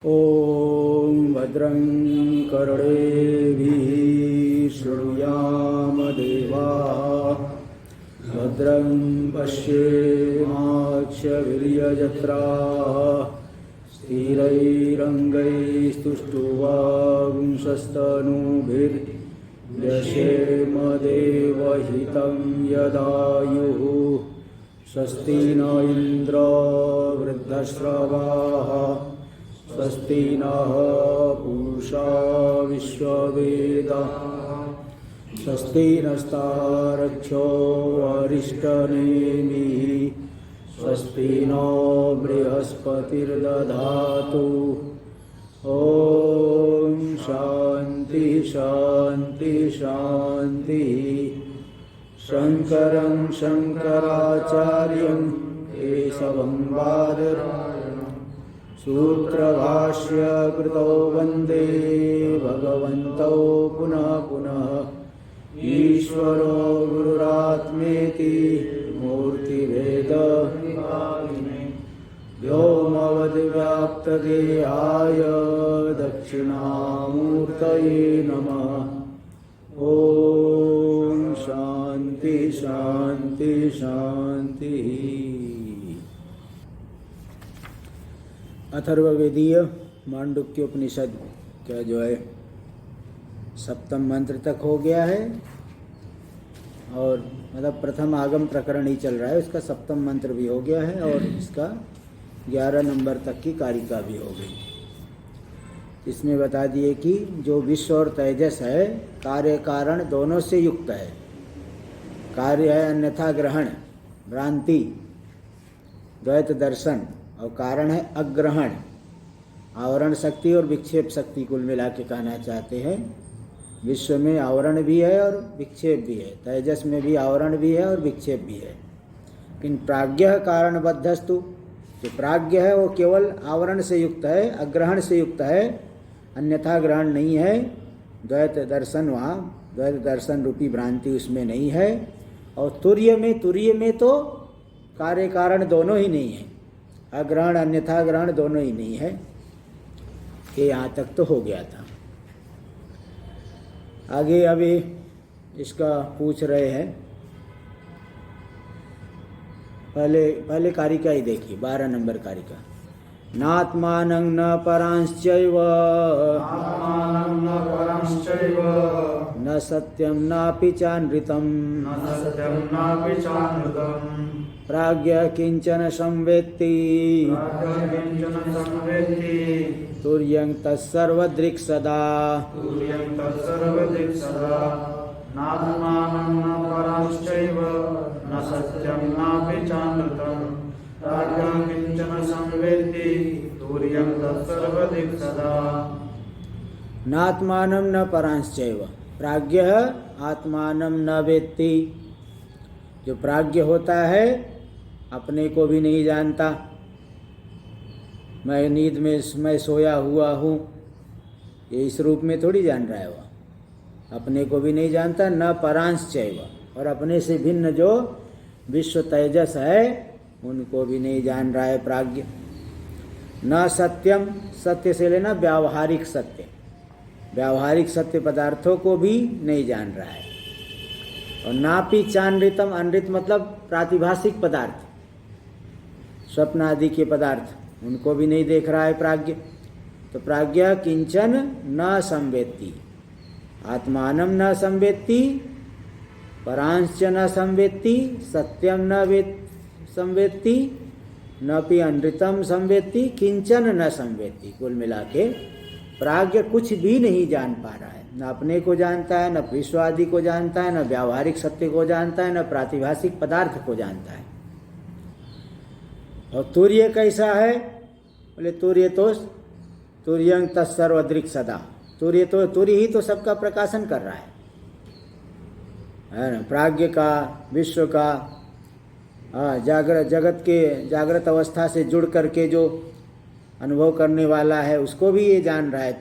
ॐ भद्रं कर्णेभिः शृणुयाम देवाः भद्रं पश्येमाक्षवीर्यजत्राः स्थिरैरङ्गैस्तुष्टुवांशस्तनूभिर्यशेम देवहितं यदायुः स्वस्ति न इन्द्रो वृद्धश्रवाः स्वस्ति नः पूषा विश्ववेदाः स्वस्ति नस्तारक्षो अरिष्टनेमिः स्वस्ति नो बृहस्पतिर्दधातु। ॐ शान्ति शान्ति शान्तिः। शङ्करं शङ्कराचार्यं केशवं बादरायणं सूत्रभाष्य कृतो वन्दे भगवन्तौ पुनः पुनः। ईश्वरो गुरुरात्मेति मूर्तिभेदविभागिने व्योमवद्व्याप्तदेहाय दक्षिणामूर्तये नमः। ॐ शान्ति शान्ति शान्तिः। अथर्ववेदीय मांडुक्योपनिषद का जो है सप्तम मंत्र तक हो गया है और मतलब प्रथम आगम प्रकरण ही चल रहा है, उसका सप्तम मंत्र भी हो गया है और इसका 11 नंबर तक की कारिका भी हो गई। इसमें बता दिए कि जो विश्व और तेजस है कार्य कारण दोनों से युक्त है। कार्य है अन्यथा ग्रहण भ्रांति द्वैत दर्शन और कारण है अग्रहण आवरण शक्ति और विक्षेप शक्ति कुल मिला के कहना चाहते हैं। विश्व में आवरण भी है और विक्षेप भी है, तेजस में भी आवरण भी है और विक्षेप भी है। लेकिन प्राज्ञ कारणबद्धस्तु, जो प्राज्ञ है वो केवल आवरण से युक्त है, अग्रहण से युक्त है, अन्यथा ग्रहण नहीं है। द्वैत दर्शन वहाँ द्वैत दर्शन रूपी भ्रांति उसमें नहीं है। और तुर्य में तो कार्य कारण दोनों ही नहीं है, अग्रहण अन्यथा ग्रहण दोनों ही नहीं है। ये यहाँ तक तो हो गया था। आगे अभी इसका पूछ रहे हैं, पहले कारिका ही देखिए 12 नंबर कारिका। नात्मानं न परांश्चैव न सत्यं नापि चानृतं प्राज्ञ किंचन संवेत्ति तुर्यं तत्सर्वदृक् सदा। नात्मानं न परांश्चैव न सत्यं नापि चानृतं प्राज्ञं किंचन संवेत्ति तुर्यं तत्सर्वदिक् सदा। नात्मानं न परांश्चैव, प्राज्ञ आत्मानं न वेत्ति। जो प्राज्ञ होता है अपने को भी नहीं जानता। मैं नींद में मैं सोया हुआ हूँ, ये इस रूप में थोड़ी जान रहा है वह। अपने को भी नहीं जानता। न परांश्चैव, और अपने से भिन्न जो विश्व तेजस है उनको भी नहीं जान रहा है प्राज्ञ। न सत्यम, सत्य से लेना व्यावहारिक सत्य, व्यावहारिक सत्य पदार्थों को भी नहीं जान रहा है। और नापि चानृतम, अनृत मतलब प्रातिभाषिक पदार्थ, स्वप्न आदि के पदार्थ, उनको भी नहीं देख रहा है प्राज्ञ। तो प्राज्ञ किंचन न संवेत्ति, आत्मानं न संवेत्ति, परांश्च न संवेत्ति, सत्यम न संवेत्ति, नपि अनृतम संवेत्ति, किंचन न संवेत्ति। कुल मिला के प्राज्ञ कुछ भी नहीं जान पा रहा है। न अपने को जानता है, न विश्व आदि को जानता है, न व्यावहारिक सत्य को जानता है, न प्रातिभाषिक पदार्थ को जानता है। और तुर्य कैसा है? बोले तुर्य तो तुर्यं तत्सर्वदृक् सदा। तुर्य ही तो सबका प्रकाशन कर रहा है ना। प्राज्ञ का, विश्व का, जगत के जागृत अवस्था से जुड़ करके जो अनुभव करने वाला है उसको भी ये जान रहा है।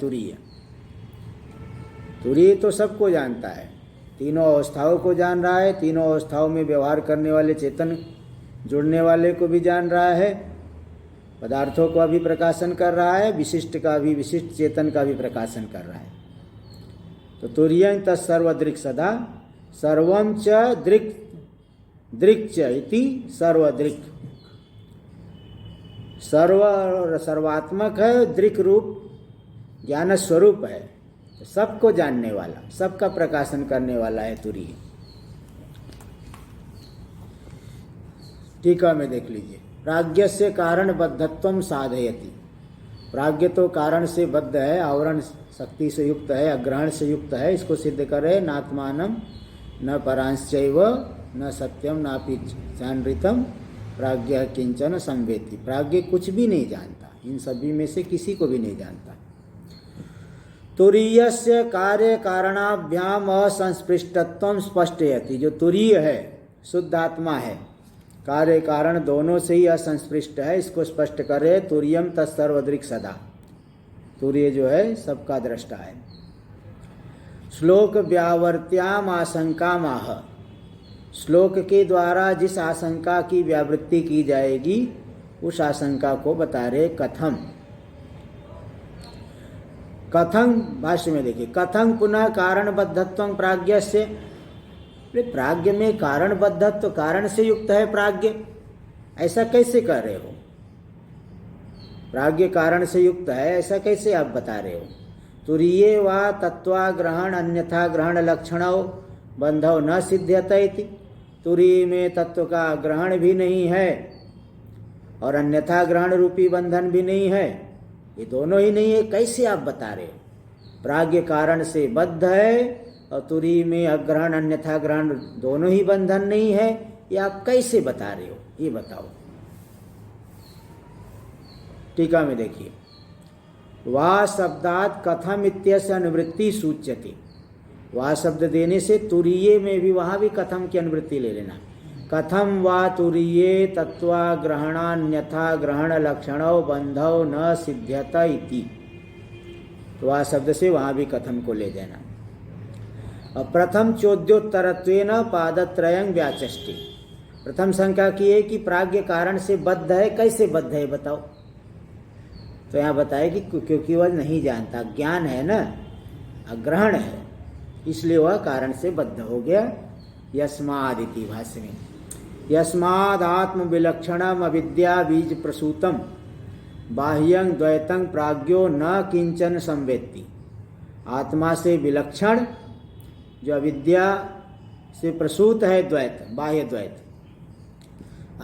तुर्य तो सबको जानता है, तीनों अवस्थाओं को जान रहा है, तीनों अवस्थाओं में व्यवहार करने वाले चेतन जुड़ने वाले को भी जान रहा है पदार्थों का भी प्रकाशन कर रहा है, विशिष्ट का भी, विशिष्ट चेतन का भी प्रकाशन कर रहा है। तो तुर्यं तत्सर्वदृक् सदा सर्वं च दृक् दृक् च इति सर्वदृक्। सर्वात्मक है, दृक् रूप ज्ञान स्वरूप है, तो सबको जानने वाला, सबका प्रकाशन करने वाला है तुरीय। टीका में देख लीजिए, प्राज्ञस्य कारण बद्धत्वं साधयति। प्राज्ञ तो कारण से बद्ध है, आवरण शक्ति से युक्त है, अग्रहण से युक्त है, इसको सिद्ध करे। नात्मानं न परांश्चैव न सत्यम नापि चानृतम प्राज्ञ किंचन संवेति। प्राज्ञ कुछ भी नहीं जानता, इन सभी में से किसी को भी नहीं जानता। तुरीयस्य कार्य कारणाभ्याम असंस्पृष्टत्वं स्पष्टयति। जो तुरीय है, शुद्ध आत्मा है, कार्य कारण दोनों से ही असंस्पृष्ट है, इसको स्पष्ट करे। तुर्यम तत्सर्वदृक् सदा। तुरीय जो है सबका दृष्टा है। श्लोक व्यावर्त्याम आशंका माह। श्लोक के द्वारा जिस आशंका की व्यावृत्ति की जाएगी उस आशंका को बता रहे। कथम, कथं भाष्य में देखिए, कथं पुनः कारणबद्धत्वं प्राज्ञस्य। प्राज्ञ में कारणबद्धत्व, कारण से युक्त है प्राज्ञ, ऐसा कैसे कह रहे हो? प्राज्ञ कारण से युक्त है, ऐसा कैसे आप बता रहे हो? तुरीये वा तत्वाग्रहण अन्यथा ग्रहण लक्षणों बंधव न सिद्ध्यते इति। तुरीय में तत्व का ग्रहण भी नहीं है और अन्यथा ग्रहण रूपी बंधन भी नहीं है, ये दोनों ही नहीं है, कैसे आप बता रहे हो? प्राज्ञ कारण से बद्ध है और तुरीय में अग्रहण अन्यथा ग्रहण दोनों ही बंधन नहीं है, ये आप कैसे बता रहे हो? ये बताओ। टीका में देखिए, वा शब्दात कथम इत्यस्य अनुवृत्ति सूच्यते। वा शब्द देने से तुरीय में भी, वहां भी कथम की अनुवृत्ति ले लेना। कथम वा तुरीये तत्वाग्रहणान्यथा ग्रहण लक्षणों बंधव न सिद्ध्यत इति। तो वा शब्द से वहां भी कथम को ले देना। और प्रथम चोद्योत्तरत्वेन पादत्रयं व्याचष्टि। प्रथम शंका की है कि प्राज्ञ कारण से बद्ध है, कैसे बद्ध है बताओ? तो यहाँ बताए कि क्योंकि वह नहीं जानता, ज्ञान है ना, अग्रहण है, इसलिए वह कारण से बद्ध हो गया। यस्माद् इति भाष्य में, यस्माद् आत्म विलक्षणम अविद्या बीज प्रसूतम बाह्यं द्वैतं प्राज्ञो न किंचन संवेत्ति। आत्मा से विलक्षण जो अविद्या से प्रसूत है द्वैत, बाह्य द्वैत,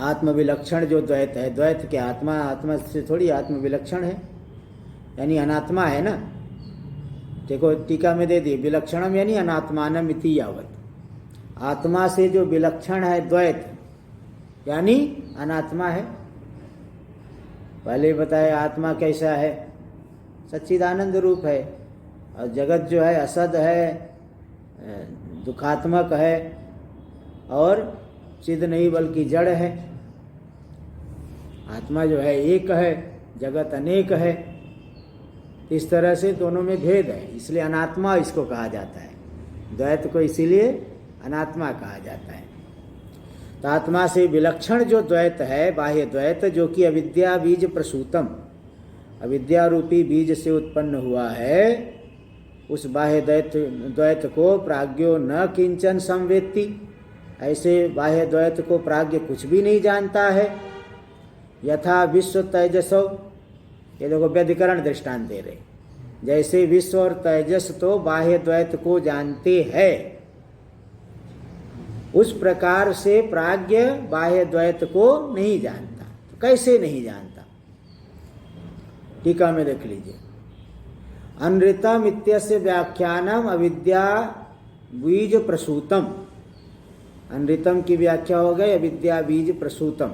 आत्म विलक्षण जो द्वैत है, द्वैत के आत्मा, आत्मा से थोड़ी आत्म विलक्षण है, यानी अनात्मा है ना। देखो टीका में दे दी, विलक्षणम यानी अनात्मानम इति यावत। आत्मा से जो विलक्षण है द्वैत यानी अनात्मा है। पहले बताए आत्मा कैसा है, सच्चिदानंद रूप है, और जगत जो है असद है, दुखात्मक है, और चिद नहीं बल्कि जड़ है। आत्मा जो है एक है, जगत अनेक है। इस तरह से दोनों में भेद है, इसलिए अनात्मा इसको कहा जाता है। द्वैत को इसीलिए अनात्मा कहा जाता है। तो आत्मा से विलक्षण जो द्वैत है, बाह्य द्वैत, जो कि अविद्या बीज प्रसूतम, अविद्या रूपी बीज से उत्पन्न हुआ है, उस बाह्य द्वैत को प्राज्ञो न किंचन संवेत्ति। ऐसे बाह्य द्वैत को प्राज्ञ कुछ भी नहीं जानता है। यथा विश्व तेजसो, ये देखो व्यधिकरण दृष्टांत दे रहे, जैसे विश्व और तेजस तो बाह्य द्वैत को जानते हैं, उस प्रकार से प्राज्ञ बाह्य द्वैत को नहीं जानता। तो कैसे नहीं जानता? टीका में देख लीजिए, अनृतम इत्यस्य व्याख्यानम अविद्या बीज प्रसूतम। अनृतम की व्याख्या हो गई अविद्या बीज प्रसूतम,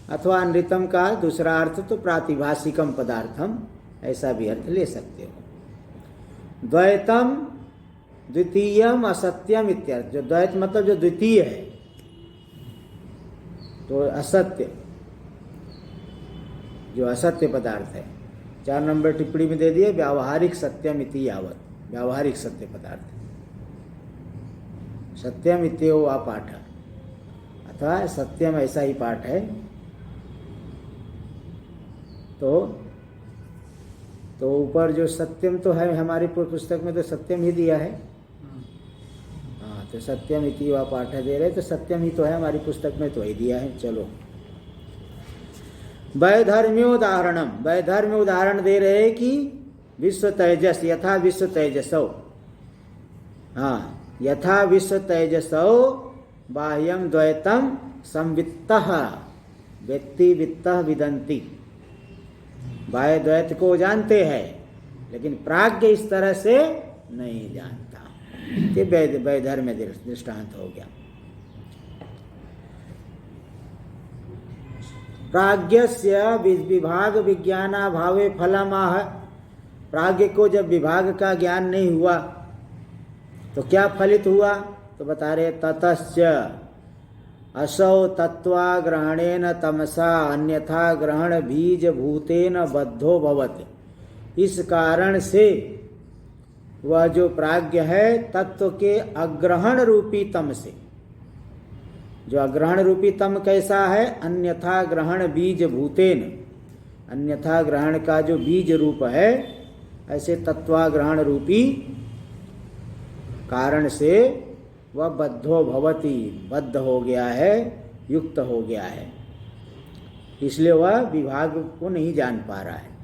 अथवा अनृतम का दूसरा अर्थ तो प्रातिभाषिकम पदार्थम, ऐसा भी अर्थ ले सकते हो। द्वैतम द्वितीयम असत्यम इत्यर्थ। जो द्वैत मतलब जो द्वितीय है, तो असत्य, जो असत्य पदार्थ है। 4 नंबर टिप्पणी में दे दिए, व्यावहारिक सत्यम इति यावत, व्यावहारिक सत्य पदार्थ। सत्यम इत्येव वा पाठ, अथवा सत्यम ऐसा ही पाठ है। तो ऊपर जो सत्यम तो है, हमारी पुस्तक में तो सत्यम ही दिया है। हाँ, तो सत्यम इति वा पाठ दे रहे, तो सत्यम ही तो है हमारी पुस्तक में, तो ही दिया है। चलो, वैधर्म्य उदाहरणम, वैधर्म्य उदाहरण दे रहे हैं कि विश्व तेजस यथा विश्व तेजसो, हाँ, यथा विश्व तेजसो बाह्यम द्वैतम संवित्तः व्यक्ति वित्तः विदन्ति। बाह्य द्वैत को जानते हैं, लेकिन प्राज्ञ इस तरह से नहीं जानता। ये वैधर्म्य दृष्टांत हो गया। प्राज्ञस्य विभाग विज्ञानाभावे फलमाह, प्राज्ञ को जब विभाग का ज्ञान नहीं हुआ तो क्या फलित हुआ? तो बता रहे ततस्य असौ तत्वाग्रहणेन तमसा अन्यथा ग्रहण बीज भूतेन बद्धो भवति। इस कारण से वह जो प्राज्ञ है तत्व के अग्रहण रूपी तम से, जो अग्रहण रूपी तम कैसा है? अन्यथा ग्रहण बीज भूतेन, अन्यथा ग्रहण का जो बीज रूप है, ऐसे तत्वाग्रहण रूपी कारण से वह बद्धो भवति, बद्ध हो गया है, युक्त हो गया है, इसलिए वह विभाग को नहीं जान पा रहा है।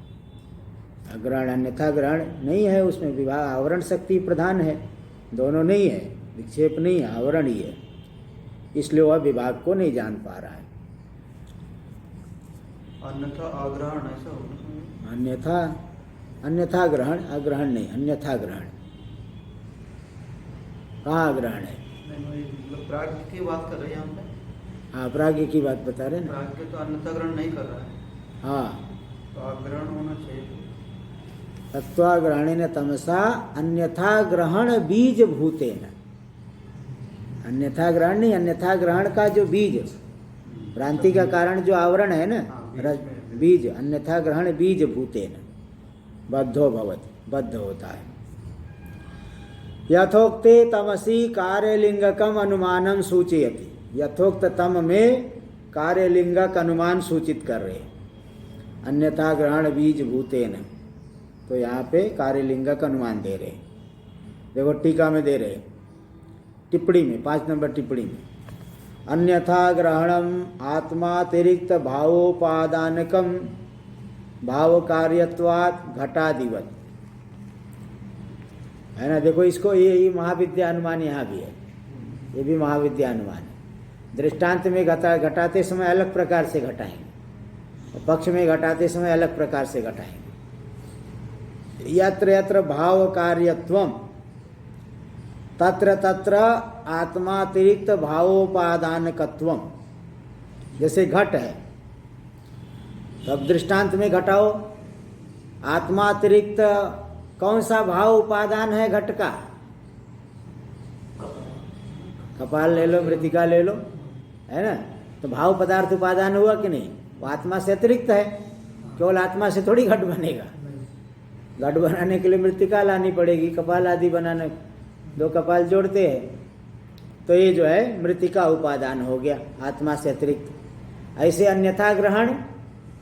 अग्रहण अन्यथा ग्रहण नहीं है, उसमें विभाग आवरण शक्ति प्रधान है, दोनों नहीं है, विक्षेप नहीं है, आवरण ही है, इसलिए वह विभाग को नहीं जान पा रहा है। अन्यथा आग्रहण ऐसा होगा, अन्यथा ग्रहण, अग्रहण नहीं, अन्यथा ग्रहण। कहाँ ग्रहण है? प्राज्ञ की बात कर रहे हैं हम। हाँ, प्राज्ञ की बात बता रहे हैं ना। प्राज्ञ तो अन्यथा ग्रहण नहीं कर रहा है। हाँ, तो आग्रहण होना चाहिए। तत्वाग्रहणेन तमसा अन्यथा ग्रहण बीज भूतेन, अन्यथा ग्रहण नहीं, अन्यथा ग्रहण का जो बीज, भ्रांति का कारण जो आवरण है ना, बीज, अन्यथा ग्रहण बीज भूतेन बद्धो भवति, बद्ध होता है। यथोक्ते तमसी कार्यलिंगकम अनुमानम सूचयति, यथोक्त तम में कार्यलिंगक अनुमान सूचित कर रहे, अन्यथा ग्रहण बीज भूतेन, तो यहाँ पे कार्यलिंगक अनुमान दे रहे। देखो टीका में दे रहे, टिप्पणी में 5 नंबर टिप्पणी में, अन्यथा ग्रहणम आत्मातिरिक्त भावोपादानकम भाव कार्यत्वात् घटादिवत, है ना। देखो इसको, ये महाविद्या अनुमान यहाँ भी है, ये भी महाविद्या अनुमान है। दृष्टांत में घटाते समय अलग प्रकार से घटाएंगे, और पक्ष में घटाते समय अलग प्रकार से घटाएंगे। यत्र यत्र भाव कार्यत्वम तत्र तत्र आत्मातिरिक्त भावोपादानकत्वम, जैसे घट है, तब दृष्टांत में घटाओ, आत्मातिरिक्त कौन सा भाव उपादान है घट का? कपाल ले लो, मृतिका ले लो, है ना। तो भाव पदार्थ उपादान हुआ कि नहीं? वो आत्मा से अतिरिक्त है, केवल आत्मा से थोड़ी घट बनेगा। घट बनाने के लिए मृतिका लानी पड़ेगी, कपाल आदि बनाने, 2 कपाल जोड़ते हैं, तो ये जो है मृतिका उपादान हो गया, आत्मा से अतिरिक्त। ऐसे अन्यथा ग्रहण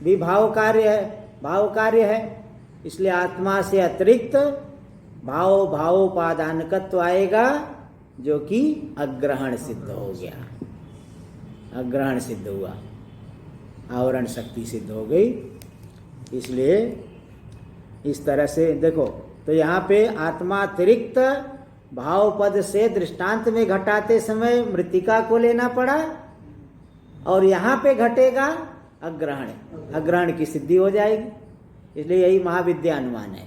भी भाव कार्य है, इसलिए आत्मा से अतिरिक्त भावोपादानकत्व आएगा, जो कि अग्रहण सिद्ध हो गया, अग्रहण सिद्ध हुआ, आवरण शक्ति सिद्ध हो गई। इसलिए इस तरह से देखो, तो यहाँ पे आत्मातिरिक्त भाव पद से दृष्टांत में घटाते समय मृतिका को लेना पड़ा, और यहाँ पे घटेगा अग्रहण, अग्रहण की सिद्धि हो जाएगी। इसलिए यही महाविद्या अनुमान है,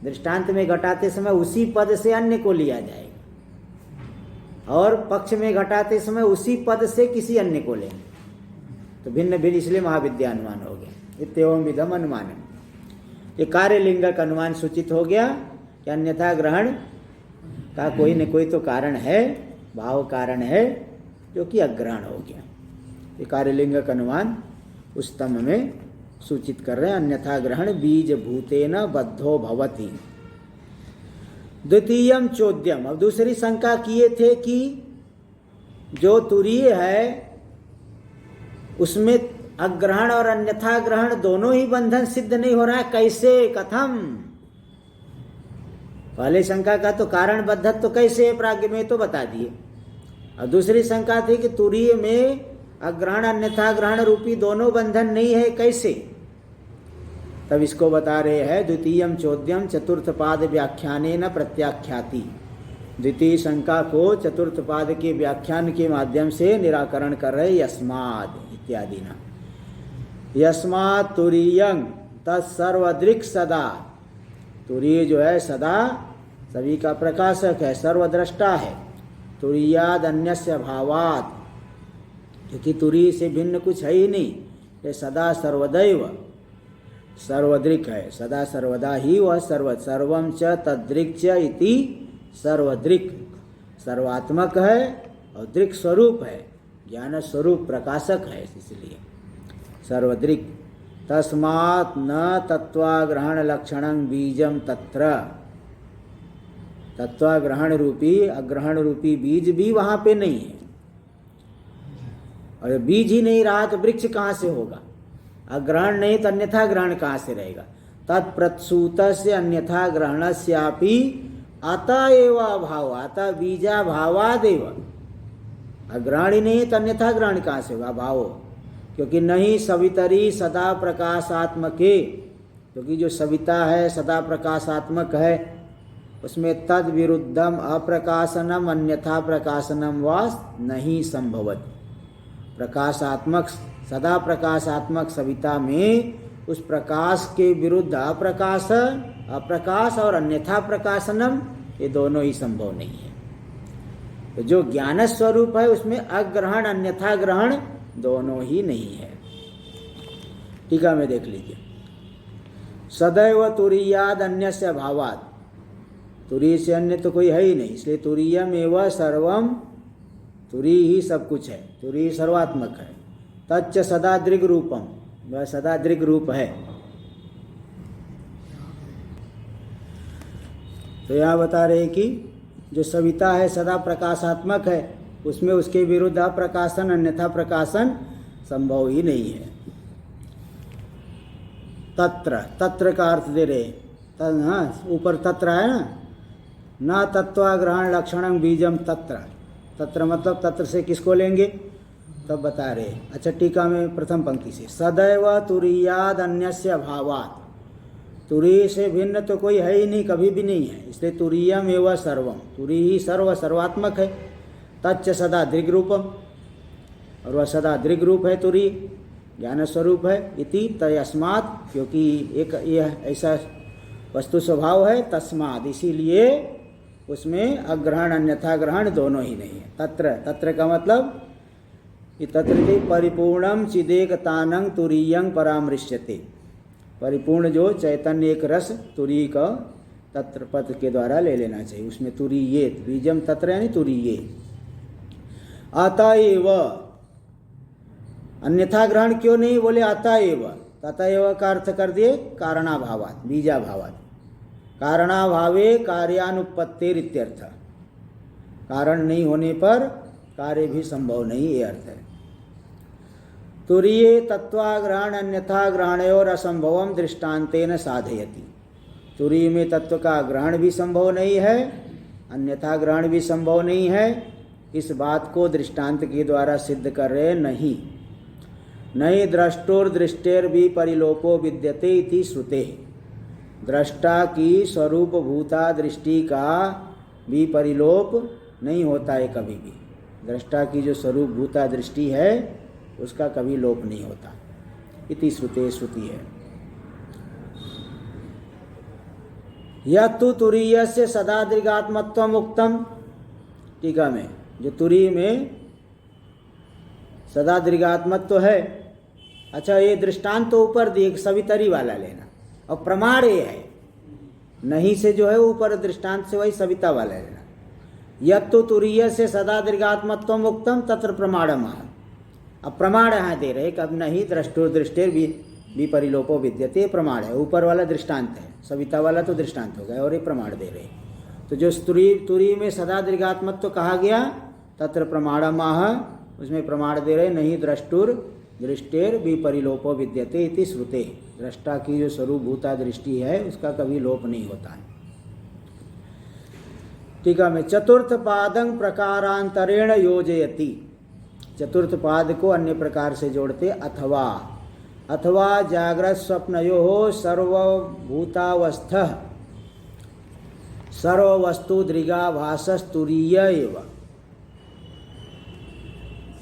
दृष्टांत में घटाते समय उसी पद से अन्य को लिया जाएगा, और पक्ष में घटाते समय उसी पद से किसी अन्य को लेंगे, तो भिन्न भिन्न, इसलिए महाविद्या अनुमान हो गया। इत्येवं विधम अनुमान, ये कार्यलिंगक अनुमान सूचित हो गया कि अन्यथा ग्रहण का कोई न कोई तो कारण है, भाव कारण है, जो कि अग्रहण हो गया। ये कार्यलिंगक अनुमान उस तम में सूचित कर रहे हैं, अन्यथा ग्रहण बीज भूतेन बद्धो भवति। द्वितीयम चोद्यम, अब दूसरी शंका किए थे कि जो तुरीय है उसमें अग्रहण और अन्यथा ग्रहण दोनों ही बंधन सिद्ध नहीं हो रहा है, कैसे, कथम? पहले शंका का तो कारणबद्धत तो कैसे प्राज्ञ में तो बता दिए, और दूसरी शंका थी कि तुरीय में अग्रहण अन्यथा ग्रहण रूपी दोनों बंधन नहीं है, कैसे? तब इसको बता रहे हैं द्वितीयम चौद्यम चतुर्थ पाद व्याख्याने न प्रत्याख्याति। द्वितीय शंका को चतुर्थ पाद के व्याख्यान के माध्यम से निराकरण कर रहे यस्माद इत्यादि न। यस्मात् तुरीयं तत्सर्वदृक् सदा, तुरीय जो है सदा सभी का प्रकाशक है, सर्वद्रष्टा है। तुरीयाद अन्यस्य भावात्, क्योंकि तुरीय से भिन्न कुछ है ही नहीं, ये सदा सर्वदैव सर्वदृक् है, सदा सर्वदा ही वह सर्वम च तद्दृक् च इति सर्वदृक्, सर्वात्मक है और दृक् स्वरूप है, ज्ञान स्वरूप प्रकाशक है, इसलिए सर्वदृक्। तस्मात् न तत्वाग्रहण लक्षणं बीजम तत्र, तत्वाग्रहण रूपी अग्रहण रूपी बीज भी वहां पे नहीं है, और बीज ही नहीं रहा तो वृक्ष कहाँ से होगा? अग्रहण नहीं तो अन्यथा ग्रहण कहाँ से रहेगा? तत्प्रत्सूत से अन्यथा ग्रहणस्यापि अतएव अभाव, अतः बीजा भावादेव, अग्रहण ही नहीं तो अन्यथा ग्रहण कहाँ से होगा? भाव, क्योंकि नहीं सवितरी सदा प्रकाशात्मके, क्योंकि जो सविता है सदा प्रकाशात्मक है, उसमें तद विरुद्धम अप्रकाशनम अन्यथा प्रकाशनम वास नहीं संभवत। प्रकाशात्मक सदा प्रकाशात्मक सविता में उस प्रकाश के विरुद्ध अप्रकाश और अन्यथा प्रकाशनम, ये दोनों ही संभव नहीं है। तो जो ज्ञान स्वरूप है उसमें अग्रहण अन्यथा ग्रहण दोनों ही नहीं है। टीका में देख लीजिए, सदैव तुरीयाद अन्यस्य भावात्, तुरीय से अन्य तो कोई है ही नहीं, इसलिए तुरीयम एवं सर्वम, तुरीय ही सब कुछ है, तुरीय सर्वात्मक है। तच्च सदा दृग रूपम, वह सदा दृग रूप है। तो यहाँ बता रहे कि जो सविता है सदा प्रकाशात्मक है, उसमें उसके विरुद्ध अप्रकाशन अन्यथा प्रकाशन संभव ही नहीं है। तत्र, तत्र का अर्थ दे रहे, ऊपर तत्र है ना, न तत्वाग्रहण लक्षणं बीजम तत्र, तत्र मतलब तत्र से किसको लेंगे तब बता रहे। अच्छा, टीका में प्रथम पंक्ति से, सदैव तुरीयाद अन्यस्य भावात्, तुरीय से भिन्न तो कोई है ही नहीं, कभी भी नहीं है, इसलिए तुरीयम एवं सर्वम, तुरीय ही सर्वात्मक है। तच्च सदा दृग रूपम, और वह सदा दृग रूप है, तुरीय ज्ञान स्वरूप है। इति तस्मात्, क्योंकि एक यह ऐसा वस्तु स्वभाव है, तस्मात् इसीलिए उसमें अग्रहण अन्यथा ग्रहण दोनों ही नहीं है। तत्र, तत्र का मतलब ये तत्र के परिपूर्णम चिदेकतानं तुरीयं परामृश्यते, परिपूर्ण जो चैतन्य एक रस तुरीय का तत्र पद के द्वारा ले लेना चाहिए, उसमें तुरीये, बीजम तत्र यानी तुरीये। अतएव, अन्यथा ग्रहण क्यों नहीं बोले? अतएव, ततएव का अर्थ कर दिए कारणाभावात्, बीजाभावात्, कारणाभावे कार्यानुपत्तिर इत्यर्थ, कारण नहीं होने पर कार्य भी संभव नहीं, ये अर्थ है। तुरीये तत्वाग्रहण अन्यथा ग्रहणयोर असंभवम दृष्टांतेन साधयति, तुरीय में तत्व का ग्रहण भी संभव नहीं है, अन्यथा ग्रहण भी संभव नहीं है, इस बात को दृष्टांत के द्वारा सिद्ध कर रहे नहीं। नहीं द्रष्टोर दृष्टेर भी परिलोपो विद्यते इति श्रुते, दृष्टा की स्वरूप भूता दृष्टि का भी परिलोप नहीं होता है कभी भी, दृष्टा की जो स्वरूप भूता दृष्टि है उसका कभी लोप नहीं होता। इति श्रुते, श्रुति है। यह तो तुरीय से सदा दृगात्मत्वम उक्तम, टीका में जो तुरीय में सदा दृगात्मत्व है। अच्छा, ये दृष्टांत तो ऊपर दिए, सवितरी वाला लेना, और प्रमाण ये है, नहीं से जो है ऊपर दृष्टांत से वही सविता वाला लेना। यत् तो तुरीय से सदा दृगात्मत्वम उक्तम तत्र प्रमाणम, अब प्रमाण यहाँ दे रहे कि अब नहीं द्रष्टुर दृष्टेर भी परिलोपो विद्यते, प्रमाण है, ऊपर वाला दृष्टांत है, सविता वाला तो दृष्टांत हो गया, और ये प्रमाण दे रहे। तो जो तुरीय में सदा दृगात्मत्व कहा गया तत्र प्रमाणमाह, उसमें प्रमाण दे रहे, नहीं द्रष्टुर दृष्टेर विपरिलोपो विद्यते इति श्रुते। दृष्टा की जो स्वरूपभूता दृष्टि है उसका कभी लोप नहीं होता है। टीका में चतुर्थ पादं प्रकारांतरेण योजयति, चतुर्थ पाद को अन्य प्रकार से जोड़ते। अथवा जागृत स्वप्नयोः सर्वभूतावस्थः सर्ववस्तु दृगाभासस्तुरीय एव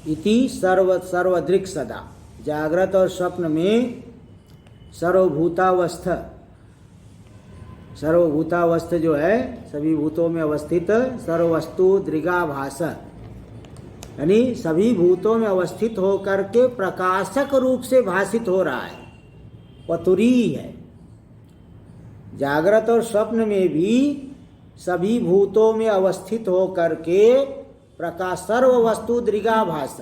इति सर्वदृक् सदा। जागृत और स्वप्न में सर्वभूतावस्थ जो है सभी भूतों में अवस्थित सर्ववस्तु दृगाभास, यानी सभी भूतों में अवस्थित होकर के प्रकाशक रूप से भासित हो रहा है, वह तुरीय है। जागृत और स्वप्न में भी सभी भूतों में अवस्थित होकर के प्रकाश सर्व वस्तु दृगाभास,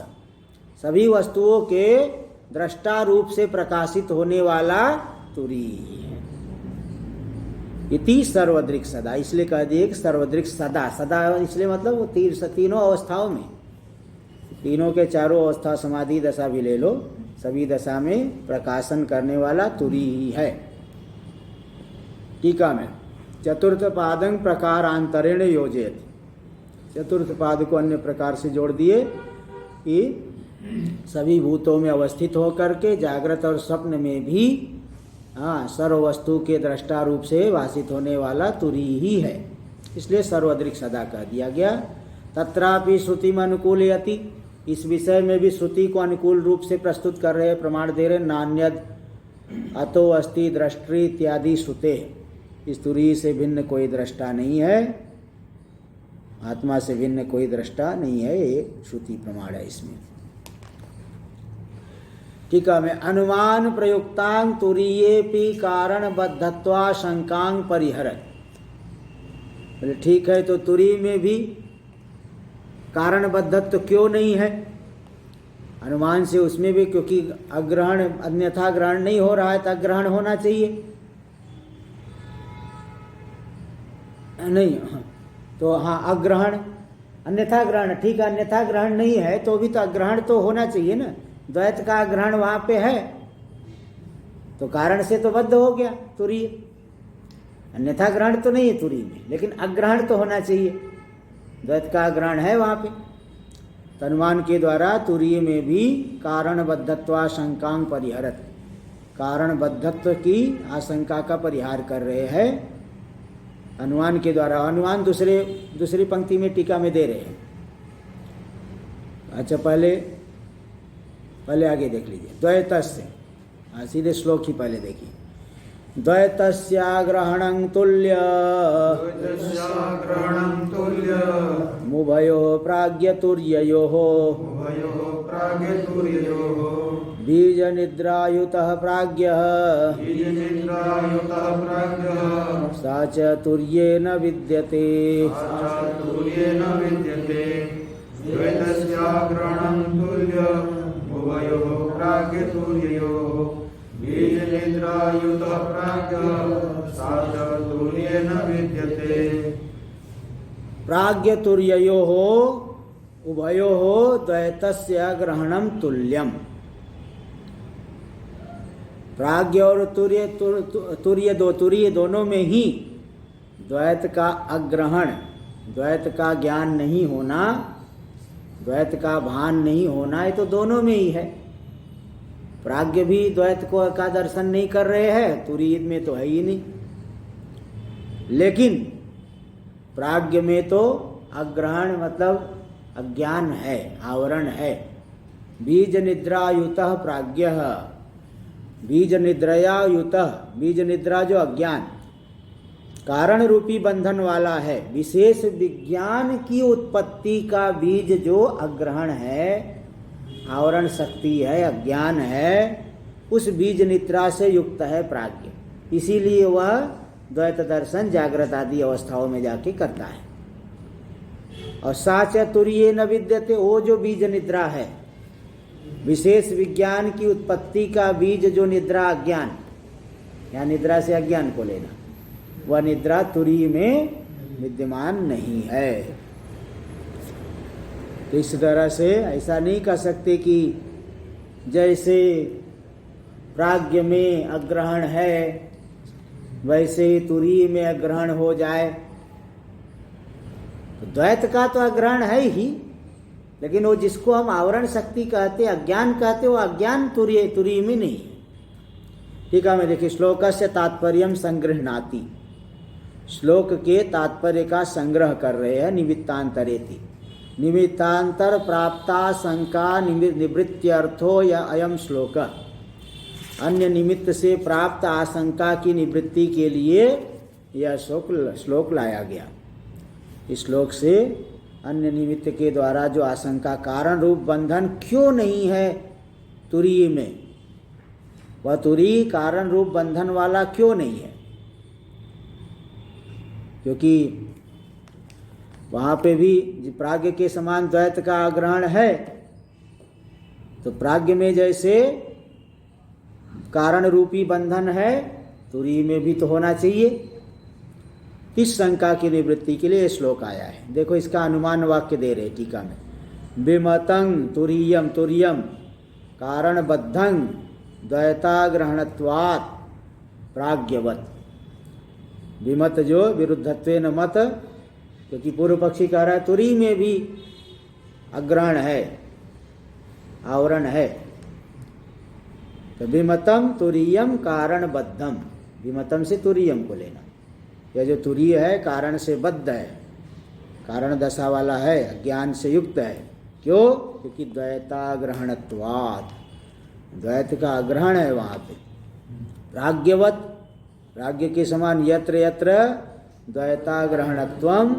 सभी वस्तुओं के दृष्टा रूप से प्रकाशित होने वाला तुरीय है। इति सर्वदृक् सदा, इसलिए कह दिए कि सर्वदृक् सदा। सदा इसलिए मतलब वो तीनों अवस्थाओं में, तीनों के चारों अवस्था समाधि दशा भी ले लो, सभी दशा में प्रकाशन करने वाला तुरीय है। टीका में चतुर्थ पादं प्रकारांतरेण योजयति, चतुर्थ पाद को अन्य प्रकार से जोड़ दिए कि सभी भूतों में अवस्थित होकर के जागृत और स्वप्न में भी सर्व वस्तु के दृष्टा रूप से भासित होने वाला तुरीय ही है, इसलिए सर्वदृक् सदा कह दिया गया। तत्रापि श्रुतिम अनुकूलयति, इस विषय में भी श्रुति को अनुकूल रूप से प्रस्तुत कर रहे, प्रमाण दे रहे। नान्यद अतो अस्ति दृष्टि इत्यादि श्रुते, इस तुरीय से भिन्न कोई दृष्टा नहीं है, आत्मा से भिन्न कोई दृष्टा नहीं है, ये श्रुति प्रमाण है इसमें। टीका में अनुमान प्रयुक्तांग तुरीयेपि कारणबद्धत्वा शंकांग परिहरत। बोले ठीक है, तो तुरीय में भी कारणबद्धत्व क्यों नहीं है? अनुमान से उसमें भी, क्योंकि अग्रहण अन्यथा ग्रहण नहीं हो रहा है तो अग्रहण होना चाहिए नहीं, तो हाँ अग्रहण अन्यथा ग्रहण, ठीक है, अन्यथा ग्रहण नहीं है तो भी तो अग्रहण तो होना चाहिए ना। द्वैत का ग्रहण वहां पे है तो कारण से तो बद्ध हो गया तुरीय, अन्यथा ग्रहण तो नहीं है तुरीय में, लेकिन अग्रहण तो होना चाहिए, द्वैत का ग्रहण है वहां पे। अनुमान के द्वारा तुरीय में भी कारणबद्धत्वा शंकांग परिहरत, कारणबद्धत्व की आशंका का परिहार कर रहे हैं अनुमान के द्वारा। अनुमान दूसरी पंक्ति में टीका में दे रहे हैं। अच्छा पहले आगे देख लीजिए। द्वैतस्य, सीधे श्लोक ही पहले देखिए। द्वैतस्याग्रहणं तुल्य मुभयोः प्राज्ञतुर्ययोः बीजनिद्रायुतः प्राज्ञः सा च तुर्येण विद्यते। द्वैतस्याग्रहणं तुल्यम् उभयोः प्राज्ञतुर्ययोः बीजनिद्रायुतः प्राज्ञः सा च तुर्येण विद्यते। प्राज्ञतुर्ययोः उभयोः द्वैतस्य ग्रहणं तुल्यम्। प्राज्ञ और तुर्य दोनों में ही द्वैत का अग्रहण, द्वैत का ज्ञान नहीं होना, द्वैत का भान नहीं होना, ये तो दोनों में ही है। प्राज्ञ भी द्वैत को का दर्शन नहीं कर रहे हैं, तुरीय में तो है ही नहीं, लेकिन प्राज्ञ में तो अग्रहण मतलब अज्ञान है, आवरण है। बीज निद्रायुतः प्राज्ञः, बीज निद्रया युतः, बीज निद्रा जो अज्ञान कारण रूपी बंधन वाला है, विशेष विज्ञान की उत्पत्ति का बीज जो अग्रहण है, आवरण शक्ति है, अज्ञान है, उस बीज निद्रा से युक्त है प्राज्ञ। इसीलिए वह द्वैत दर्शन जागृत आदि अवस्थाओं में जाके करता है। और साच तुर्ये न विद्यते, वो जो बीज निद्रा है, विशेष विज्ञान की उत्पत्ति का बीज जो निद्रा अज्ञान, या निद्रा से अज्ञान को लेना, वह निद्रा तुरीय में विद्यमान नहीं है। तो इस तरह से ऐसा नहीं कह सकते कि जैसे प्राज्ञ में अग्रहण है वैसे ही तुरीय में अग्रहण हो जाए, तो द्वैत का तो अग्रहण है ही, लेकिन वो जिसको हम आवरण शक्ति कहते, अज्ञान कहते, वो अज्ञान तुरीय में नहीं है। ठीक है, मैं देखिए, श्लोकस्य तात्पर्यम संगृह्णाति, श्लोक के तात्पर्य का संग्रह कर रहे हैं। निमित्तांतरेति, निमित्तांतर प्राप्ता शंका निवृत्त्यर्थो या अयम श्लोक, अन्य निमित्त से प्राप्त आशंका की निवृत्ति के लिए यह श्लोक लाया गया। इस श्लोक से अन्य निमित्त के द्वारा जो आशंका, कारण रूप बंधन क्यों नहीं है तुरीय में, वह तुरीय कारण रूप बंधन वाला क्यों नहीं है, क्योंकि वहाँ पे भी प्राज्ञ के समान द्वैत का आग्रहण है, तो प्राज्ञ में जैसे कारण रूपी बंधन है तुरीय में भी तो होना चाहिए। इस शंका की निवृत्ति के लिए श्लोक आया है। देखो, इसका अनुमान वाक्य दे रहे टीका में, विमतं तुरीयम तुरीयम कारणबद्धं द्वैताग्रहणत्वात् प्राज्ञवत्। विमत जो विरुद्धत्वेन मत, क्योंकि पूर्व पक्षी कह रहा है तुरीय में भी अग्रहण है, आवरण है, तो विमतम तुरीयम कारणबद्धम, विमतम से तुरीयम को लेना। यह जो तुरीय है कारण से बद्ध है, कारण दशा वाला है, अज्ञान से युक्त है। क्यों? क्योंकि द्वैताग्रहणत्वात्, द्वैत का अग्रहण है वहाँ पे। प्राज्ञवत, प्राज्ञ के समान यत्र यत्र द्वैताग्रहणत्वम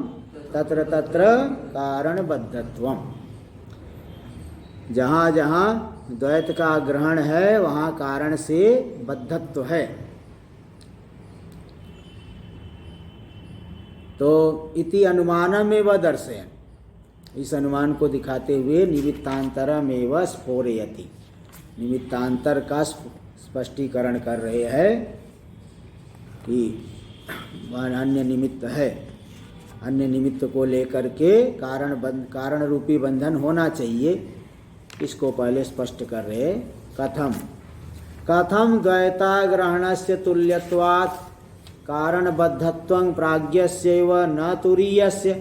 तत्र तत्र कारणबद्धत्वम, जहाँ जहाँ द्वैत का ग्रहण है वहाँ कारण से बद्धत्व है। तो इति अनुमानमेव दर्शयन्, इस अनुमान को दिखाते हुए निमित्तांतरमेव स्फोरयति, निमित्तांतर का स्पष्टीकरण कर रहे हैं कि अन्य निमित्त है, अन्य निमित्त को लेकर के कारण रूपी बंधन होना चाहिए। इसको पहले स्पष्ट कर रहे। कथम द्वैताग्रहणस्य तुल्यत्वात् कारणबद्धत्वं प्राज्ञस्यैव न तुरीयस्य।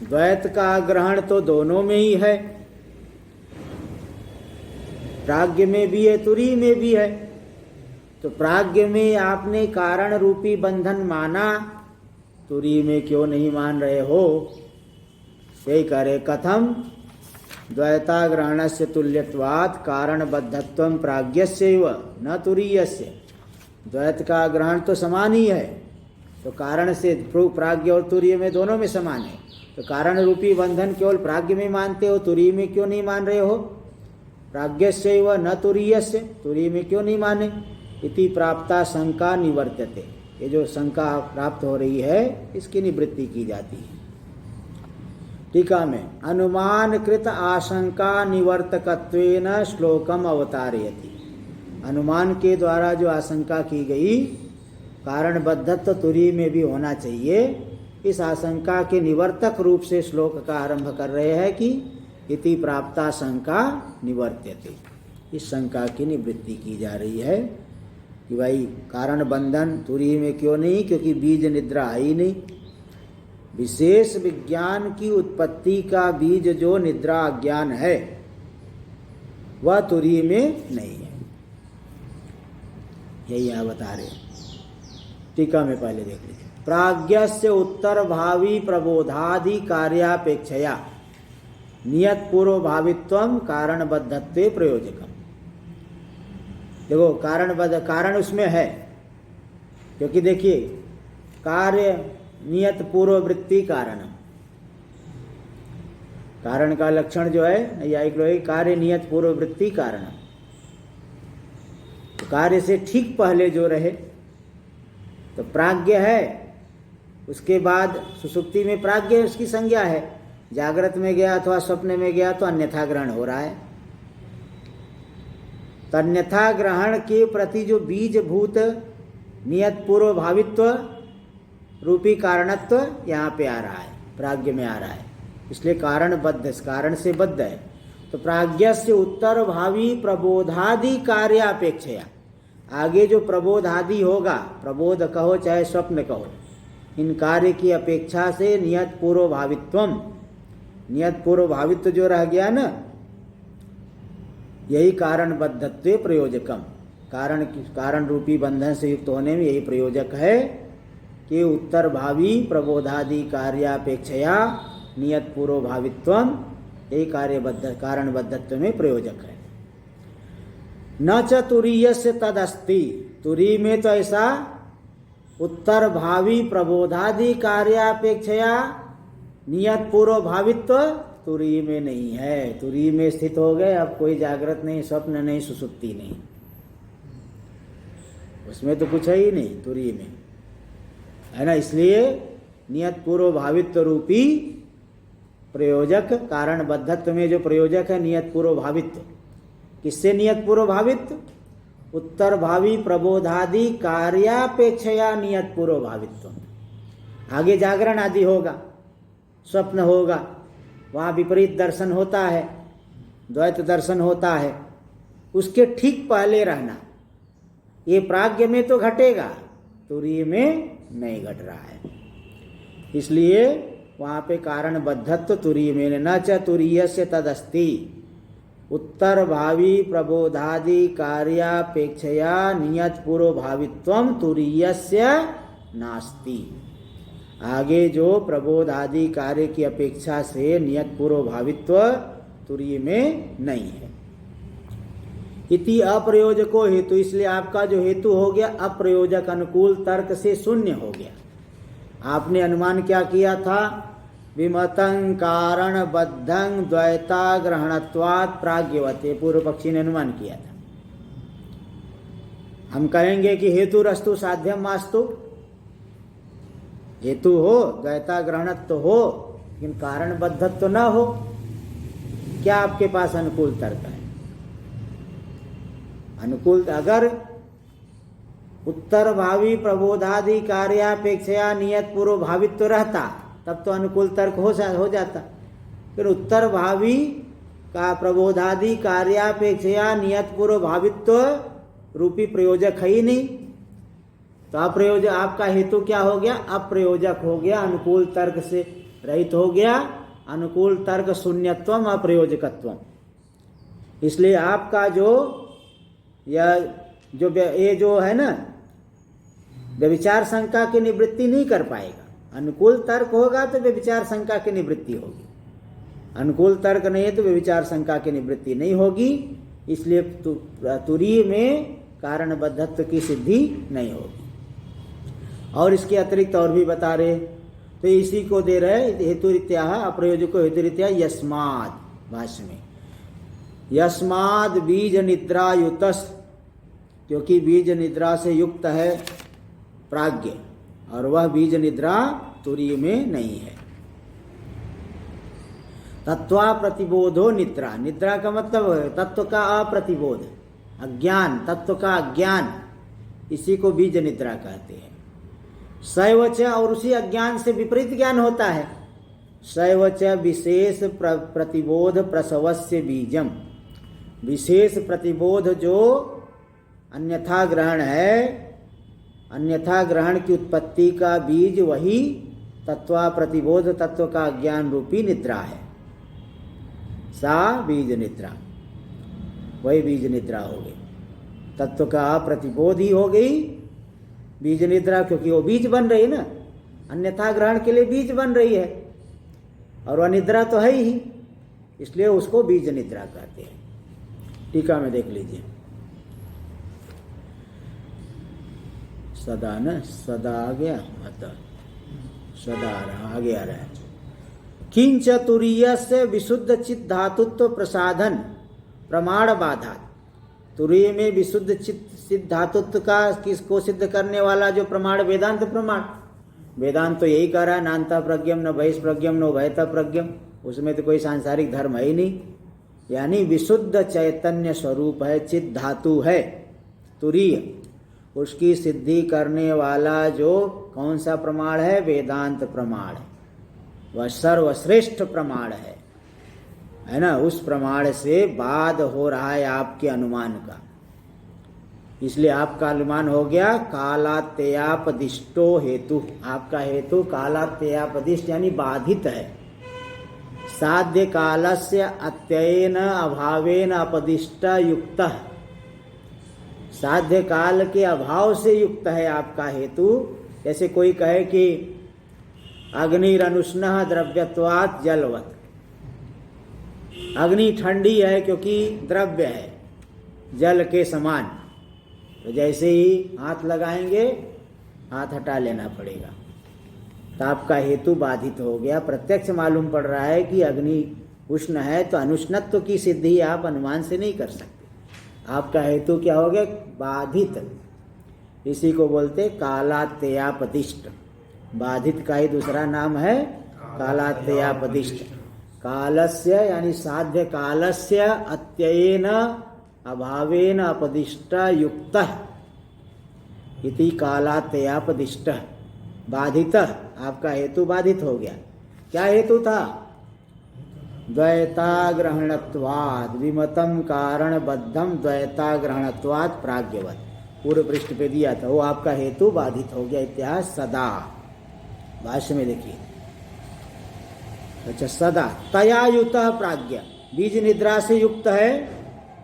द्वैत का ग्रहण तो दोनों में ही है, प्राज्ञ में भी है तुरीय में भी है, तो प्राज्ञ में आपने कारण रूपी बंधन माना, तुरीय में क्यों नहीं मान रहे हो? यही कह रहे, कथम द्वैताग्रहणस्य तुल्यत्वात् कारणबद्धत्वं प्राज्ञस्यैव न तुरीयस्य। द्वैत का ग्रहण तो समान ही है, तो कारण से प्राज्ञ और तुरीय में दोनों में समान है, तो कारण रूपी बंधन केवल प्राज्ञ में मानते हो, तुरीय में क्यों नहीं मान रहे हो? प्राज्ञस्यैव न तुरीयस्य, तुरीय में क्यों नहीं माने? इति प्राप्ता शंका निवर्त्यते, ये जो शंका प्राप्त हो रही है इसकी निवृत्ति की जाती है। टीका में, अनुमानकृत आशंका निवर्तकत्वेन श्लोकम अवतारयति। अनुमान के द्वारा जो आशंका की गई कारणबद्धत्व तुरीय में भी होना चाहिए, इस आशंका के निवर्तक रूप से श्लोक का आरंभ कर रहे हैं कि इति प्राप्ता शंका निवर्त्यते। इस शंका की निवृत्ति की जा रही है कि भाई कारण बंधन तुरीय में क्यों नहीं, क्योंकि बीज निद्रा है ही नहीं। विशेष विज्ञान की उत्पत्ति का बीज जो निद्रा अज्ञान है वह तुरीय में नहीं है, यही यहाँ बता रहे। टीका में पहले देख लीजिए, प्राज्ञस्य उत्तर भावी प्रबोधादि कार्यापेक्षया नियत पूर्व भावित्वम कारणबद्धत्वे प्रयोजकम। देखो, कारण उसमें है, क्योंकि देखिए कार्य नियत पूर्ववृत्ति कारणम, कारण का लक्षण जो है नैयायिक लोग कार्य नियत पूर्ववृत्ति कारणम, तो कार्य से ठीक पहले जो रहे तो प्राज्ञ है, उसके बाद सुषुप्ति में प्राज्ञ उसकी संज्ञा है, जागृत में गया अथवा स्वप्न में गया तो अन्यथा ग्रहण हो रहा है। तो अन्यथा ग्रहण के प्रति जो बीजभूत नियत पूर्व भावित्व रूपी कारणत्व यहाँ पे आ रहा है, प्राज्ञ में आ रहा है, इसलिए कारणबद्ध, कारण से बद्ध है। तो प्राज्ञस्य उत्तर भावी प्रबोधादि कार्यापेक्षया, आगे जो प्रबोधादि होगा, प्रबोध कहो चाहे स्वप्न कहो, इन कार्य की अपेक्षा से नियत पूर्व भावित्वम, नियत पूर्व भावित्व जो रह गया ना, यही कारण बद्धत्व प्रयोजकम, कारण रूपी बंधन से युक्त होने में यही प्रयोजक है कि उत्तर भावी प्रबोधादि कार्यापेक्षया नियत पूर्व भावित्वम, यही कारण बद्धत्व में प्रयोजक है। न च तुरीयस्य तदस्ति, तुरी में तो ऐसा उत्तर भावी प्रबोधादि कार्यापेक्षया नियत पूर्व भावित्व तुरी में नहीं है। तुरी में स्थित हो गए, अब कोई जागृत नहीं, स्वप्न नहीं, सुसुप्ति नहीं, उसमें तो कुछ है ही नहीं तुरी में, है ना। इसलिए नियत पूर्व भावित्व रूपी प्रयोजक, कारण बद्धत्व में जो प्रयोजक है नियत पूर्व भावित्व, किससे नियत पूर्व भावित्व? उत्तर भावी प्रबोधादि कार्यापेक्षया नियत पूर्व भावित्व। आगे जागरण आदि होगा, स्वप्न होगा, वहाँ विपरीत दर्शन होता है, द्वैत दर्शन होता है, उसके ठीक पहले रहना, ये प्राज्ञ में तो घटेगा, तुरीय में नहीं घट रहा है। इसलिए वहाँ पे कारण बद्धत्व तुरीय में न च तुरीयस्य तदस्ति, उत्तर भावी प्रबोधादि कार्यापेक्षया नियत पूर्व भावित्वम तुरीयस्य नास्ति। आगे जो प्रबोध आदि कार्य की अपेक्षा से नियत पूर्व भावित्व तुरीय में नहीं है। इति अप्रयोजको हेतु, इसलिए आपका जो हेतु हो गया अप्रयोजक, अनुकूल तर्क से शून्य हो गया। आपने अनुमान क्या किया था? विमतं कारण बद्धं द्वैता ग्रहणत्वात् प्राज्ञवते, पूर्व पक्षी ने अनुमान किया था। हम कहेंगे कि हेतु रस्तु साध्यम मास्तु, हेतु हो, द्वैता ग्रहणत्व हो, लेकिन कारण बद्धत्व न हो। क्या आपके पास अनुकूल तर्क है? अनुकूल, अगर उत्तर भावी प्रबोधादि कार्यापेक्षया नियत पूर्व भावित्व रहता तब तो अनुकूल तर्क हो जाता। फिर उत्तर भावी का प्रबोधादि कार्यापेक्षया नियत पूर्व भावित्व रूपी प्रयोजक है ही नहीं, तो अप्रयोजक, आपका हेतु क्या हो गया? अप्रयोजक हो गया, अनुकूल तर्क से रहित हो गया। अनुकूल तर्क शून्यत्वम अप्रयोजकत्वम। इसलिए आपका ये जो है ना, व्यभिचार शंका की निवृत्ति नहीं कर पाएगा। अनुकूल तर्क होगा तो व्यभिचार शंका की निवृत्ति होगी, अनुकूल तर्क नहीं है तो व्यभिचार शंका की निवृत्ति नहीं होगी। इसलिए तुरीय में कारण बद्धत्व की सिद्धि नहीं होगी। और इसके अतिरिक्त और भी बता रहे, तो इसी को दे रहे हेतुरीत्या अप्रयोजको हेतुरीत्या यस्माद, भाष्य में यस्माद बीज निद्रा युतस, क्योंकि बीज निद्रा से युक्त है प्राज्ञ, और वह बीज निद्रा तुरीय में नहीं है। तत्वा प्रतिबोधो निद्रा, निद्रा का मतलब तत्व का अप्रतिबोध, अज्ञान, तत्व का अज्ञान, इसी को बीज निद्रा कहते हैं। सैवच, और उसी अज्ञान से विपरीत ज्ञान होता है। सैवच विशेष प्रतिबोध प्रसवस्य बीजम, विशेष प्रतिबोध जो अन्यथा ग्रहण है, अन्यथा ग्रहण की उत्पत्ति का बीज वही तत्वा प्रतिबोध, तत्व का अज्ञान रूपी निद्रा है। सा बीज निद्रा, वही बीज निद्रा हो गई। तत्व का प्रतिबोध ही हो गई बीज निद्रा, क्योंकि वो बीज बन रही है ना, अन्यथा ग्रहण के लिए बीज बन रही है, और वह निद्रा तो है ही, इसलिए उसको बीज निद्रा कहते हैं। टीका में देख लीजिए, सदा न सदा आ गया, सदा आगे आ रहा है। किंच तुरीय से विशुद्ध चित्त धातुत्व प्रसाधन प्रमाण बाधा, तुरीय में विशुद्ध चित्त सिद्ध धातुत्व का किसको सिद्ध करने वाला जो प्रमाण, वेदांत प्रमाण। वेदांत तो यही कह रहा है, नान्ता प्रज्ञम न बहिष्प्रज्ञम न उभयता प्रज्ञम, उसमें तो कोई सांसारिक धर्म है ही नहीं। यानी विशुद्ध चैतन्य स्वरूप है, चित्त धातु है तुरीय, उसकी सिद्धि करने वाला जो कौन सा प्रमाण है? वेदांत प्रमाण, वह सर्वश्रेष्ठ प्रमाण है। है ना, उस प्रमाण से बाद हो रहा है आपके अनुमान का। इसलिए आपका अनुमान हो गया कालात्ययापदिष्टो हेतु। आपका हेतु कालात्ययापदिष्ट यानी बाधित है। साध्य कालस्य अत्ययन अभावेन अपदिष्ट युक्त, साध्य काल के अभाव से युक्त है आपका हेतु। जैसे कोई कहे कि अग्निरनुष्णः द्रव्यत्वात् जलवत्, अग्नि ठंडी है क्योंकि द्रव्य है जल के समान, तो जैसे ही हाथ लगाएंगे हाथ हटा लेना पड़ेगा, तो आपका हेतु बाधित हो गया। प्रत्यक्ष मालूम पड़ रहा है कि अग्नि उष्ण है, तो अनुष्णत्व की सिद्धि आप अनुमान से नहीं कर सकते। आपका हेतु क्या हो गया? बाधित। इसी को बोलते कालात्ययापदिष्ट। बाधित का ही दूसरा नाम है कालात्ययापदिष्ट। कालस्य यानी साध्य कालस्य अत्ययेन अभावेन अपदिष्ट युक्त इति कालात्ययापदिष्ट। बाधित, आपका हेतु बाधित हो गया। क्या हेतु था? द्वैताग्रहणत्वात् विमतम कारणबद्धम द्वैताग्रहणत्वात् प्राज्ञवत्। पूर्व पृष्ठ पे दिया था, वो आपका हेतु बाधित हो गया। इतिहास सदा, भाष्य में देखिए। अच्छा, सदा तया युतः प्राज्ञ, बीज निद्रा से युक्त है।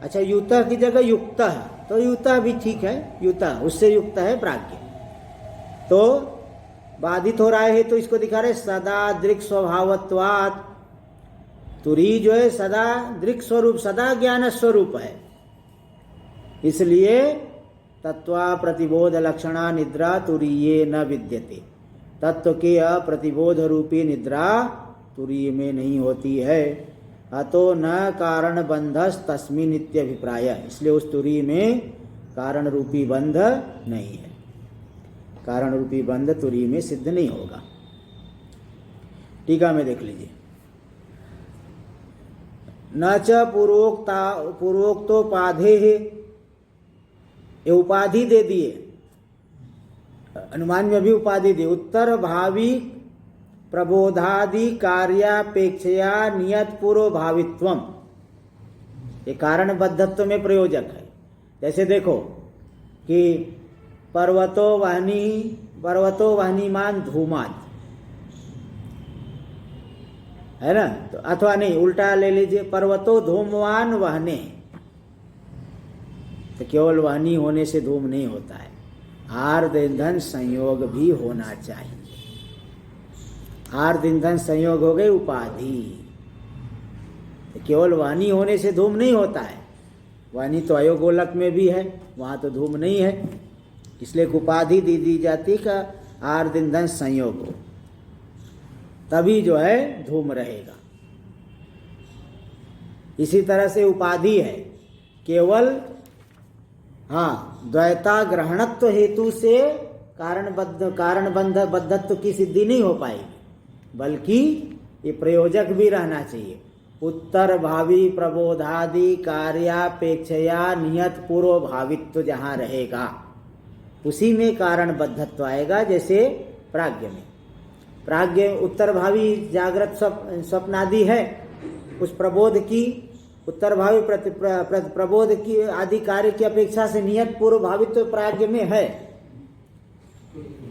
अच्छा, युतः की जगह युक्त है, तो युतः भी ठीक है, युतः उससे युक्त है प्राज्ञ। तो बाधित हो रहा है तो इसको दिखा रहे सदा दृक् स्वभावत्वात्। तुरी जो है सदा दृक् स्वरूप, सदा ज्ञान स्वरूप है, इसलिए तत्वा प्रतिबोध लक्षणा निद्रा तुरीये न विद्यते। तत्व के अप्रतिबोध रूपी निद्रा तुरीय में नहीं होती है। अतो न कारण बंधस तस्मिन् इत्यभिप्राय। इसलिए उस तुरीय में कारण रूपी बंध नहीं है, कारण रूपी बंध तुरीय में सिद्ध नहीं होगा। टीका में देख लीजिए। न च पूर्वोक्तोपाधे, ये उपाधि दे दिए, अनुमान में भी उपाधि दी। उत्तर भावी प्रबोधादि कार्यापेक्षया नियत पूर्व भावित्वम, ये कारण बद्धत्व में प्रयोजक है। जैसे देखो कि पर्वतो वहनीमान धूमात्, है ना, तो अथवा नहीं उल्टा ले लीजिए, पर्वतो धूमवान वहने, तो केवल वहनी होने से धूम नहीं होता है, आर्द ईंधन संयोग भी होना चाहिए। आर्द ईंधन संयोग हो गए उपाधि, तो केवल वाणी होने से धूम नहीं होता है। वाणी तो अयोगोलक में भी है, वहां तो धूम नहीं है, इसलिए उपाधि दी जाती का आर्द ईंधन संयोग हो, तभी जो है धूम रहेगा। इसी तरह से उपाधि है, केवल द्वैता ग्रहणत्व हेतु से कारण बद्धत्व की सिद्धि नहीं हो पाएगी, बल्कि ये प्रयोजक भी रहना चाहिए। उत्तर भावी प्रबोधादि कार्यापेक्षया नियत पूर्व भावित्व जहाँ रहेगा उसी में कारण बद्धत्व आएगा। जैसे प्राज्ञ में, प्राज्ञ उत्तर भावी जागृत स्वप्नादि है, उस प्रबोध की उत्तर भावी प्रबोध की आदि कार्य की अपेक्षा से नियत पूर्व भावित्व प्राज्ञ में है,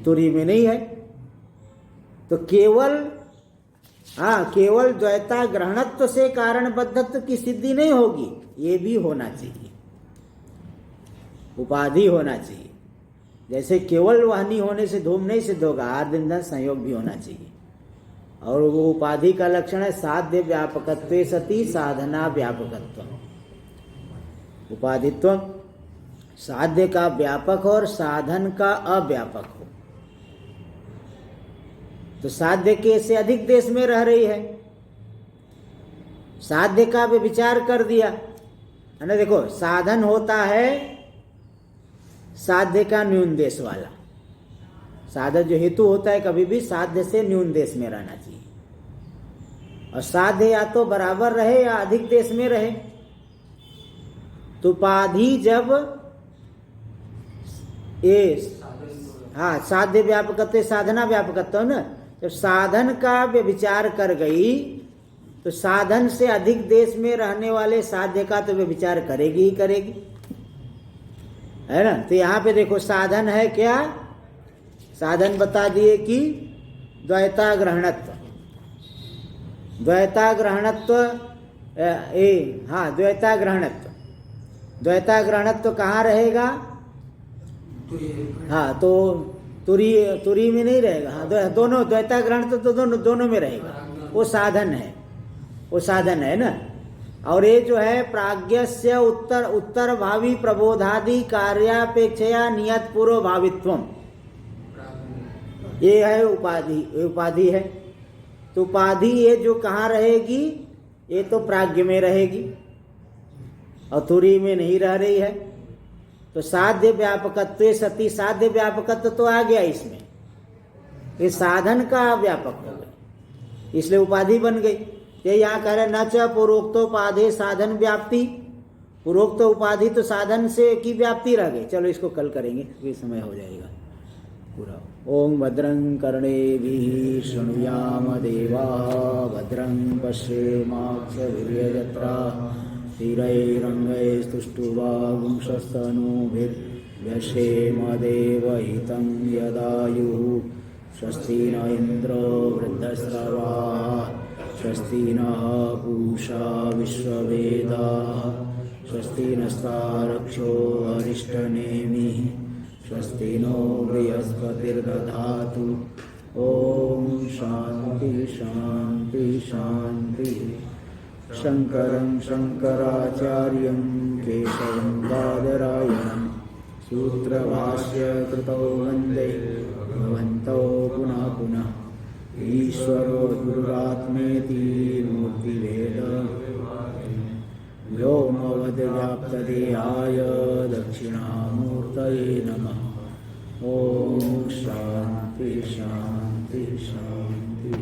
तुरी में नहीं है। तो केवल द्वैता ग्रहणत्व से कारण बद्धत्व की सिद्धि नहीं होगी, ये भी होना चाहिए, उपाधि होना चाहिए। जैसे केवल वाहनी होने से धूम नहीं सिद्ध होगा, आर्द ईंधन संयोग भी होना चाहिए। और वो उपाधि का लक्षण है साध्य व्यापकत्वे सति साधना व्यापकत्व। उपाधित्व साध्य का व्यापक और साधन का अव्यापक हो। तो साध्य के से अधिक देश में रह रही है, साध्य का भी विचार कर दिया है ना। देखो, साधन होता है साध्य का न्यून देश वाला, साधन जो हेतु होता है कभी भी साध्य से न्यून देश में रहना चाहिए, और साध्य या तो बराबर रहे या अधिक देश में रहे। तो उपाधि जब साध्य व्यापकत्व साधना व्यापकत्व ना, जब साधन का विचार कर गई तो साधन से अधिक देश में रहने वाले साध्य का तो वे विचार करेगी ही करेगी, है ना। तो यहाँ पे देखो साधन है क्या, साधन बता दिए कि द्वैता ग्रहणत्व, द्वैता ग्रहणत्व हाँ द्वैता ग्रहणत्व, द्वैता ग्रहणत्व कहाँ रहेगा, हाँ तो तुरी में नहीं रहेगा, हाँ दोनों द्वैता ग्रहणत्व तो दोनों में रहेगा, वो साधन है, वो साधन है ना। और ये जो है प्राज्ञस्य उत्तर भावी प्रबोधादि कार्यापेक्षया नियत पूर्व भावित्वम, ये है उपाधि है। तो उपाधि ये जो कहाँ रहेगी, ये तो प्राज्ञ में रहेगी और तुरी में नहीं रह रही है। तो साध्य व्यापकत्व सती, साध्य व्यापकत्व तो आ गया इसमें, ये साधन का व्यापक हो गई, इसलिए उपाधि बन गई। ये यहाँ कह रहे न च पूर्वोक्तोपाधि साधन व्याप्ति, पूर्वोक्त उपाधि तो साधन से की व्याप्ति रह गई। चलो इसको कल करेंगे, ये समय हो जाएगा पूरा। ओम भद्रं कर्णेभिः शृणुयाम देवाः, भद्रं पश्येमाक्षभिर्यजत्राः, स्थिरैरङ्गैस्तुष्टुवागुंशस्तनूभिर्व्यसेम देवहितं यदायुः। स्वस्ति न इन्द्रो वृद्धश्रवाः, स्वस्ति नः पूषा विश्ववेदाः, स्वस्ति नस्तारक्षो अरिष्टनेमिः, स्वस्ति नो बृहस्पतिर्दधातु। ओम शांति शांति शांति। शंकरं शंकराचार्यं केशवं बादरायणं सूत्रभाष्य कृतौ वन्दे भगवन्तौ पुनः पुनः। ईश्वरो गुरुरात्मेति मूर्तिभेद व्योमवद्व्याप्तदेहाय दक्षिणामूर्तये नमः। ओम शांति शांति शांति।